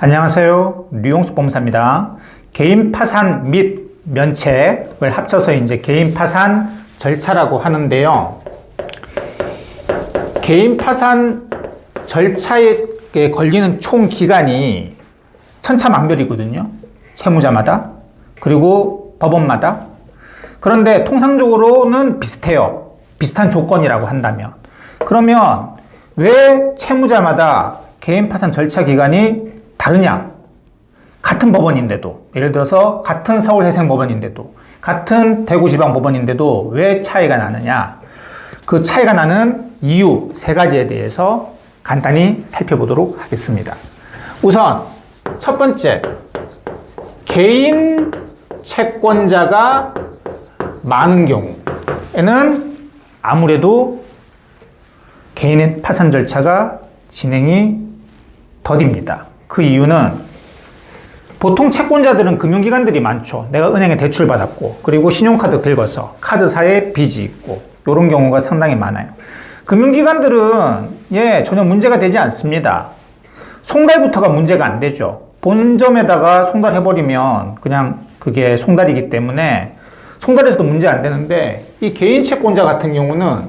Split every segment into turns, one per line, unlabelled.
안녕하세요. 류용수 법무사입니다. 개인 파산 및 면책을 합쳐서 이제 개인 파산 절차라고 하는데요. 개인 파산 절차에 걸리는 총 기간이 천차만별이거든요. 채무자마다 그리고 법원마다. 그런데 통상적으로는 비슷해요. 비슷한 조건이라고 한다면. 그러면 왜 채무자마다 개인 파산 절차 기간이 다르냐? 같은 법원인데도, 예를 들어서 같은 서울해생법원인데도, 같은 대구지방법원인데도 왜 차이가 나느냐? 그 차이가 나는 이유 세 가지에 대해서 간단히 살펴보도록 하겠습니다. 우선 첫 번째, 개인 채권자가 많은 경우에는 아무래도 개인의 파산 절차가 진행이 더딥니다. 그 이유는 보통 채권자들은 금융기관들이 많죠. 내가 은행에 대출 받았고, 그리고 신용카드 긁어서 카드사에 빚이 있고, 이런 경우가 상당히 많아요. 금융기관들은 전혀 문제가 되지 않습니다. 송달부터가 문제가 안 되죠. 본점에다가 송달해버리면 그냥 그게 송달이기 때문에 송달에서도 문제 안 되는데, 이 개인 채권자 같은 경우는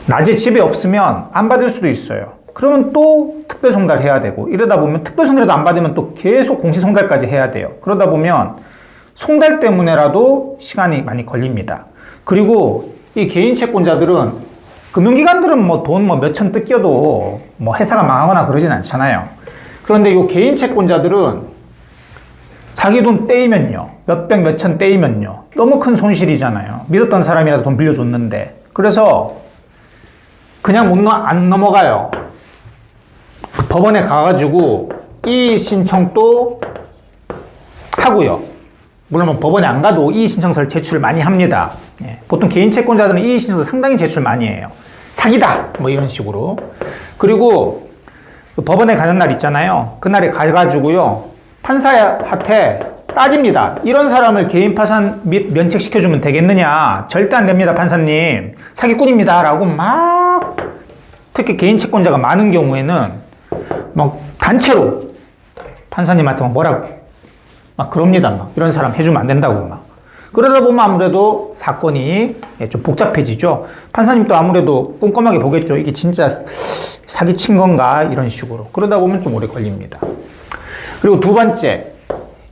낮에 집에 없으면 안 받을 수도 있어요. 그러면 또 특별송달 해야 되고, 이러다 보면 특별송달도 안 받으면 또 계속 공시송달까지 해야 돼요. 그러다 보면 송달 때문에라도 시간이 많이 걸립니다. 그리고 이 개인 채권자들은, 금융기관들은 뭐 돈 몇천 뜯겨도 뭐 회사가 망하거나 그러진 않잖아요. 그런데 이 개인 채권자들은 자기 돈 떼이면요, 몇백 몇천 떼이면요, 너무 큰 손실이잖아요. 믿었던 사람이라서 돈 빌려줬는데. 그래서 그냥 안 넘어가요. 법원에 가가지고 이의 신청도 하고요. 물론 뭐 법원에 안 가도 이의 신청서를 제출을 많이 합니다. 보통 개인 채권자들은 이의 신청서 상당히 제출 많이 해요. 사기다! 뭐 이런 식으로. 그리고 법원에 가는 날 있잖아요. 그날에 가가지고요, 판사한테 따집니다. 이런 사람을 개인 파산 및 면책시켜주면 되겠느냐? 절대 안 됩니다, 판사님. 사기꾼입니다. 라고 막, 특히 개인 채권자가 많은 경우에는 막 단체로 판사님한테 뭐라고 막 그럽니다. 막 이런 사람 해주면 안 된다고 막. 그러다 보면 아무래도 사건이 좀 복잡해지죠. 판사님도 아무래도 꼼꼼하게 보겠죠. 이게 진짜 사기친 건가 이런 식으로. 그러다 보면 좀 오래 걸립니다. 그리고 두 번째,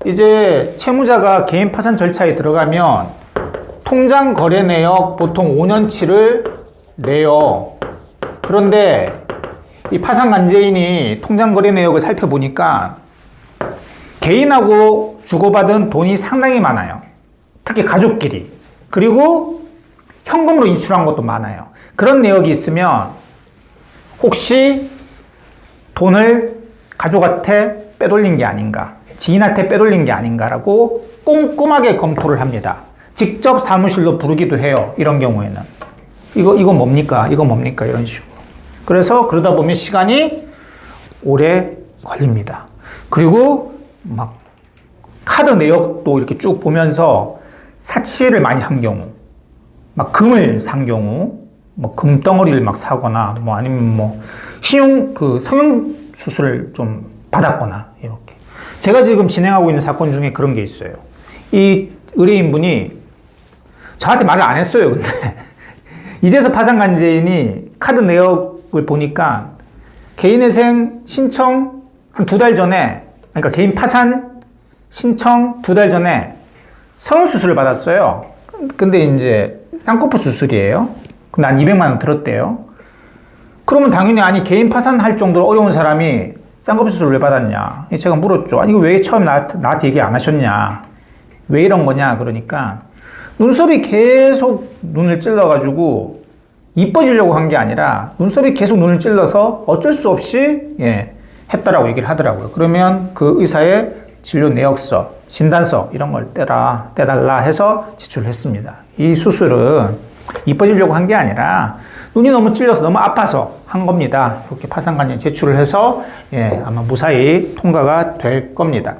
이제 채무자가 개인 파산 절차에 들어가면 통장 거래 내역 보통 5년치를 내요. 그런데 이 파산관제인이 통장 거래 내역을 살펴보니까 개인하고 주고받은 돈이 상당히 많아요. 특히 가족끼리. 그리고 현금으로 인출한 것도 많아요. 그런 내역이 있으면 혹시 돈을 가족한테 빼돌린 게 아닌가, 지인한테 빼돌린 게 아닌가라고 꼼꼼하게 검토를 합니다. 직접 사무실로 부르기도 해요. 이런 경우에는. 이거 뭡니까? 이거 뭡니까? 이런 식으로. 그래서 그러다 보면 시간이 오래 걸립니다. 그리고 막 카드 내역도 이렇게 쭉 보면서 사치를 많이 한 경우, 막 금을 산 경우, 뭐 금덩어리를 막 사거나, 뭐 아니면 뭐 성형 수술을 좀 받았거나, 이렇게. 제가 지금 진행하고 있는 사건 중에 그런 게 있어요. 이 의뢰인분이 저한테 말을 안 했어요, 근데. 이제서 파산관제인이 카드 내역을 보니까 개인회생 신청 한 2달 전에, 그러니까 개인 파산 신청 2달 전에 성형수술을 받았어요. 근데 이제 쌍꺼풀 수술이에요. 근데 한 200만 원 들었대요. 그러면 당연히, 아니 개인 파산할 정도로 어려운 사람이 쌍꺼풀 수술을 왜 받았냐. 제가 물었죠. 아니 이거 왜 처음 나한테 얘기 안 하셨냐. 왜 이런 거냐. 그러니까 눈썹이 계속 눈을 찔러가지고 이뻐지려고 한 게 아니라 눈썹이 계속 눈을 찔러서 어쩔 수 없이 했다라고 얘기를 하더라고요. 그러면 그 의사의 진료 내역서, 진단서 이런 걸 떼달라 해서 제출을 했습니다. 이 수술은 이뻐지려고 한 게 아니라 눈이 너무 찔려서 너무 아파서 한 겁니다. 이렇게 파산관계에 제출을 해서 아마 무사히 통과가 될 겁니다.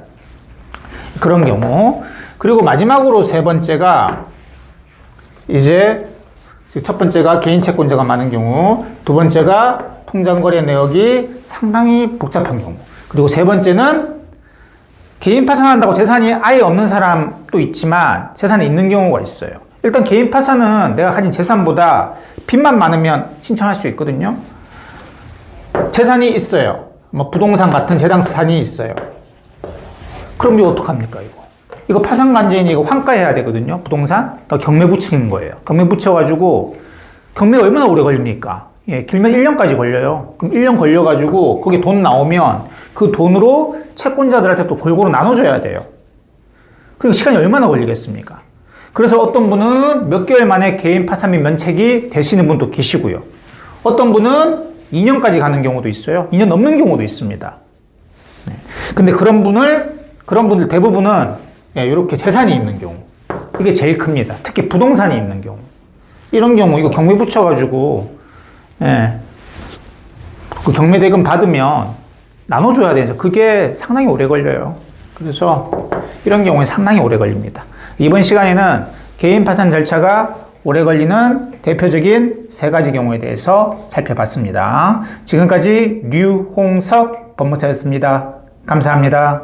그런 경우. 그리고 마지막으로 세 번째가 이제 첫 번째가 개인 채권자가 많은 경우, 두 번째가 통장 거래 내역이 상당히 복잡한 경우. 그리고 세 번째는 개인 파산한다고 재산이 아예 없는 사람도 있지만 재산이 있는 경우가 있어요. 일단 개인 파산은 내가 가진 재산보다 빚만 많으면 신청할 수 있거든요. 재산이 있어요. 뭐 부동산 같은 재산이 있어요. 그럼 이거 어떡합니까, 이거? 이거 파산관제인이 이거 환가해야 되거든요, 부동산. 그러니까 경매 붙이는 거예요. 경매 붙여가지고, 경매가 얼마나 오래 걸립니까? 예, 길면 1년까지 걸려요. 그럼 1년 걸려가지고, 거기 돈 나오면 그 돈으로 채권자들한테 또 골고루 나눠줘야 돼요. 그러니까 시간이 얼마나 걸리겠습니까? 그래서 어떤 분은 몇 개월 만에 개인 파산 및 면책이 되시는 분도 계시고요. 어떤 분은 2년까지 가는 경우도 있어요. 2년 넘는 경우도 있습니다. 네. 근데 그런 분들 대부분은 이렇게 재산이 있는 경우. 이게 제일 큽니다. 특히 부동산이 있는 경우. 이런 경우, 이거 경매 붙여가지고, 그 경매 대금 받으면 나눠줘야 되죠. 그게 상당히 오래 걸려요. 그래서 이런 경우에 상당히 오래 걸립니다. 이번 시간에는 개인 파산 절차가 오래 걸리는 대표적인 세 가지 경우에 대해서 살펴봤습니다. 지금까지 류홍석 법무사였습니다. 감사합니다.